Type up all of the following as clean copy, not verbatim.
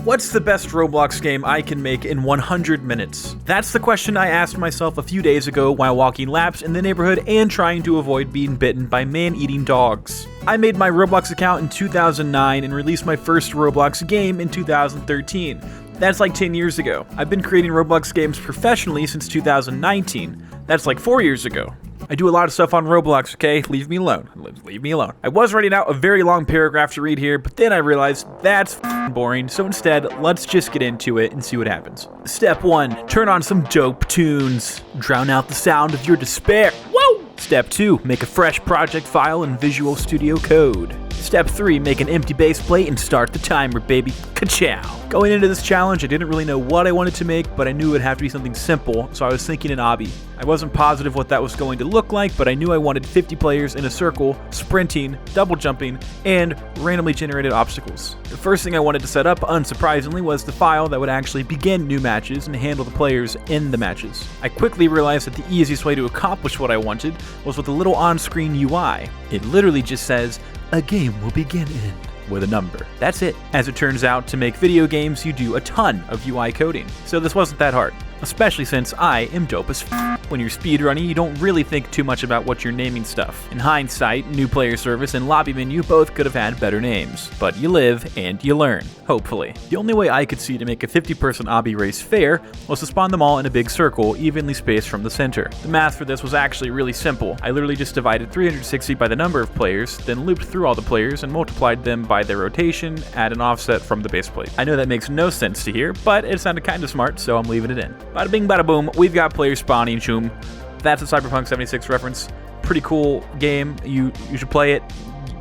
What's the best Roblox game I can make in 100 minutes? That's the question I asked myself a few days ago while walking laps in the neighborhood and trying to avoid being bitten by man-eating dogs. I made my Roblox account in 2009 and released my first Roblox game in 2013. That's like 10 years ago. I've been creating Roblox games professionally since 2019. That's like 4 years ago. I do a lot of stuff on Roblox, okay? Leave me alone. Leave me alone. I was writing out a very long paragraph to read here, but then I realized that's boring, so instead, let's just get into it and see what happens. Step 1, turn on some dope tunes. Drown out the sound of your despair. Whoa! Step 2, make a fresh project file in Visual Studio Code. Step 3, make an empty base plate and start the timer, baby. Ka-chow! Going into this challenge, I didn't really know what I wanted to make, but I knew it would have to be something simple, so I was thinking an obby. I wasn't positive what that was going to look like, but I knew I wanted 50 players in a circle, sprinting, double jumping, and randomly generated obstacles. The first thing I wanted to set up, unsurprisingly, was the file that would actually begin new matches and handle the players in the matches. I quickly realized that the easiest way to accomplish what I wanted was with a little on-screen UI. It literally just says, "A game will begin in," with a number. That's it. As it turns out, to make video games, you do a ton of UI coding, so this wasn't that hard. Especially since I am dope as f***. When you're speedrunning, you don't really think too much about what you're naming stuff. In hindsight, New Player Service and Lobby Menu both could have had better names. But you live and you learn, hopefully. The only way I could see to make a 50-person obby race fair was to spawn them all in a big circle, evenly spaced from the center. The math for this was actually really simple. I literally just divided 360 by the number of players, then looped through all the players and multiplied them by their rotation at an offset from the base plate. I know that makes no sense to hear, but it sounded kind of smart, so I'm leaving it in. Bada bing, bada boom, we've got players spawning, shoom. That's a Cyberpunk 76 reference. Pretty cool game, you should play it.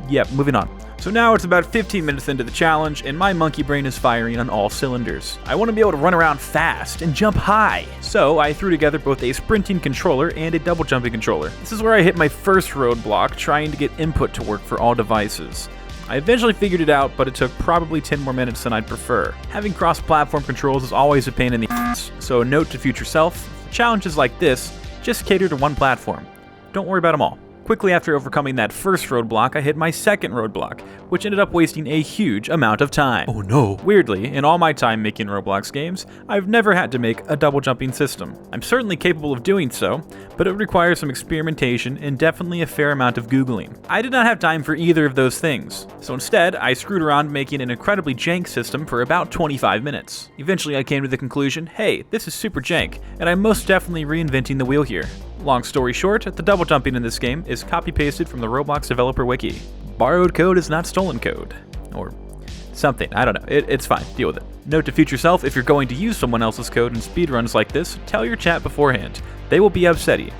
Yep, moving on. So now it's about 15 minutes into the challenge, and my monkey brain is firing on all cylinders. I want to be able to run around fast and jump high. So I threw together both a sprinting controller and a double jumping controller. This is where I hit my first roadblock, trying to get input to work for all devices. I eventually figured it out, but it took probably 10 more minutes than I'd prefer. Having cross-platform controls is always a pain in the ass, so a note to future self, challenges like this, just cater to one platform. Don't worry about them all. Quickly after overcoming that first roadblock, I hit my second roadblock, which ended up wasting a huge amount of time. Oh no. Weirdly, in all my time making Roblox games, I've never had to make a double jumping system. I'm certainly capable of doing so, but it would require some experimentation and definitely a fair amount of Googling. I did not have time for either of those things, so instead, I screwed around making an incredibly jank system for about 25 minutes. Eventually, I came to the conclusion, hey, this is super jank, and I'm most definitely reinventing the wheel here. Long story short, the double jumping in this game is copy-pasted from the Roblox developer wiki. Borrowed code is not stolen code. Or something, I don't know, it's fine, deal with it. Note to future self, if you're going to use someone else's code in speedruns like this, tell your chat beforehand. They will be upsetty.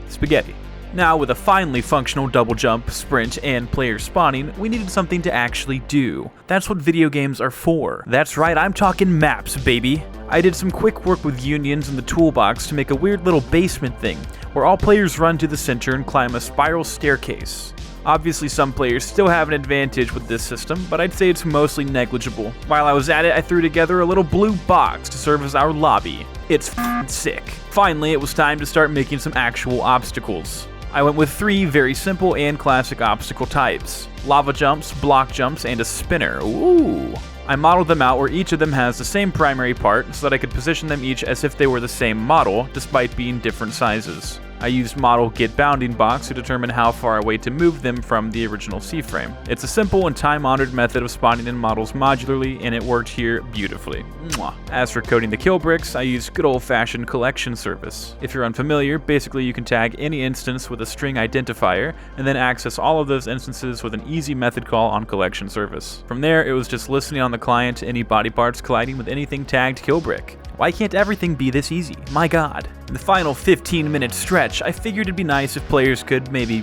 Spaghetti. Now, with a finally functional double jump, sprint, and player spawning, we needed something to actually do. That's what video games are for. That's right, I'm talking maps, baby. I did some quick work with unions in the toolbox to make a weird little basement thing, where all players run to the center and climb a spiral staircase. Obviously, some players still have an advantage with this system, but I'd say it's mostly negligible. While I was at it, I threw together a little blue box to serve as our lobby. It's f***ing sick. Finally, it was time to start making some actual obstacles. I went with 3 very simple and classic obstacle types: lava jumps, block jumps, and a spinner. Ooh! I modeled them out where each of them has the same primary part so that I could position them each as if they were the same model, despite being different sizes. I used model get bounding box to determine how far away to move them from the original C-frame. It's a simple and time-honored method of spawning in models modularly, and it worked here beautifully. Mwah. As for coding the kill bricks, I used good old-fashioned collection service. If you're unfamiliar, basically you can tag any instance with a string identifier, and then access all of those instances with an easy method call on collection service. From there, it was just listening on the client to any body parts colliding with anything tagged kill brick. Why can't everything be this easy? My god. In the final 15-minute stretch, I figured it'd be nice if players could maybe,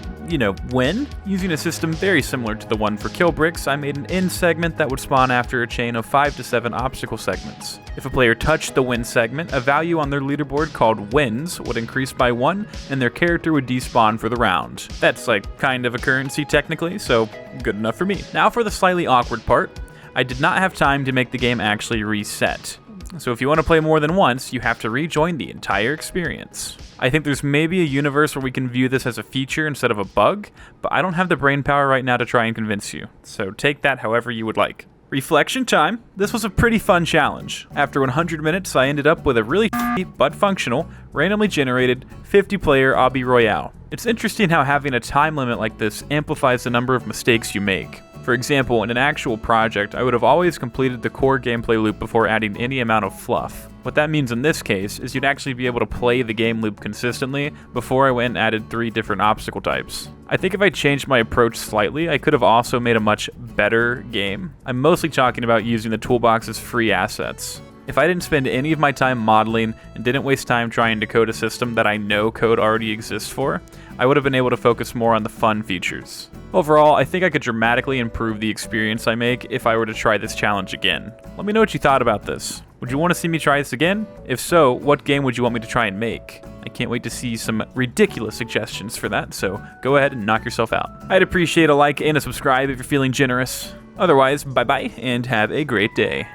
win. Using a system very similar to the one for kill bricks, I made an end segment that would spawn after a chain of 5 to 7 obstacle segments. If a player touched the win segment, a value on their leaderboard called wins would increase by 1, and their character would despawn for the round. That's like kind of a currency technically, so good enough for me. Now for the slightly awkward part. I did not have time to make the game actually reset. So if you want to play more than once, you have to rejoin the entire experience. I think there's maybe a universe where we can view this as a feature instead of a bug, but I don't have the brain power right now to try and convince you, so take that however you would like. Reflection time. This was a pretty fun challenge. After 100 minutes, I ended up with a really but functional, randomly generated 50-player obby royale. It's interesting how having a time limit like this amplifies the number of mistakes you make. For example, in an actual project, I would have always completed the core gameplay loop before adding any amount of fluff. What that means in this case is you'd actually be able to play the game loop consistently before I went and added 3 different obstacle types. I think if I changed my approach slightly, I could have also made a much better game. I'm mostly talking about using the toolbox as free assets. If I didn't spend any of my time modeling and didn't waste time trying to code a system that I know code already exists for, I would have been able to focus more on the fun features. Overall, I think I could dramatically improve the experience I make if I were to try this challenge again. Let me know what you thought about this. Would you want to see me try this again? If so, what game would you want me to try and make? I can't wait to see some ridiculous suggestions for that, so go ahead and knock yourself out. I'd appreciate a like and a subscribe if you're feeling generous. Otherwise, bye-bye and have a great day.